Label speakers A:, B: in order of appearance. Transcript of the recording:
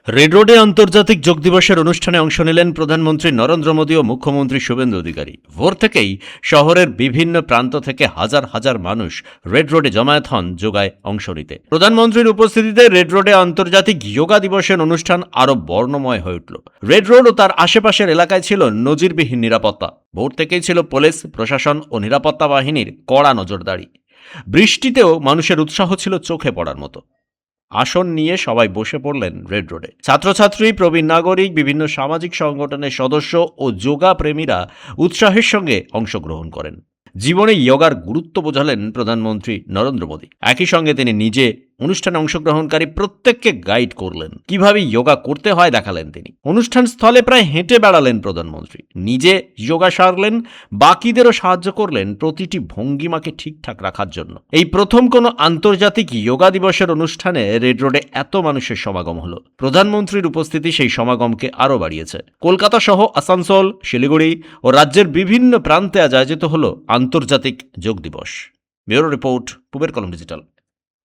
A: Red রোডে আন্তর্জাতিক যোগ দিবসের অনুষ্ঠানে অংশ নিলেন প্রধানমন্ত্রী নরেন্দ্র মোদী ও মুখ্যমন্ত্রী শুভেন্দু অধিকারী। ভোর থেকেই শহরের বিভিন্ন প্রান্ত থেকে হাজার হাজার মানুষ রেড রোডে জমায়েত হন যোগায় অংশ নিতে। প্রধানমন্ত্রীর উপস্থিতিতে রেড রোডে আন্তর্জাতিক যোগা দিবসের অনুষ্ঠান আরও বর্ণময় হয়ে উঠল। রেড রোড ও তার আশেপাশের এলাকায় ছিল নজিরবিহীন নিরাপত্তা। ভোর থেকেই ছিল পুলিশ প্রশাসন ও নিরাপত্তা বাহিনীর কড়া নজরদারি। বৃষ্টিতেও মানুষের উৎসাহ ছিল চোখে পড়ার মতো। আসন নিয়ে সবাই বসে পড়লেন রেড রোডে। ছাত্রছাত্রী, প্রবীণ নাগরিক, বিভিন্ন সামাজিক সংগঠনের সদস্য ও যোগা প্রেমীরা উৎসাহের সঙ্গে অংশগ্রহণ করেন। জীবনে যোগার গুরুত্ব বোঝালেন প্রধানমন্ত্রী নরেন্দ্র মোদী। একই সঙ্গে তিনি নিজে অনুষ্ঠানে অংশগ্রহণকারী প্রত্যেককে গাইড করলেন, কিভাবে যোগা করতে হয় দেখালেন তিনি। অনুষ্ঠান স্থলে প্রায় হেঁটে বেড়ালেন প্রধানমন্ত্রী, নিজে যোগা সারলেন, বাকিদেরও সাহায্য করলেন প্রতিটি ভঙ্গিমাকে ঠিকঠাক রাখার জন্য। এই প্রথম কোনো আন্তর্জাতিক যোগা দিবসের অনুষ্ঠানে রেড রোডে এত মানুষের সমাগম হলো। প্রধানমন্ত্রীর উপস্থিতি সেই সমাগমকে আরও বাড়িয়েছে। কলকাতা সহ আসানসোল, শিলিগুড়ি ও রাজ্যের বিভিন্ন প্রান্তে আজ আয়োজিত হলো আন্তর্জাতিক যোগ দিবস। ব্যুরো রিপোর্ট, পূবের কলম ডিজিটাল।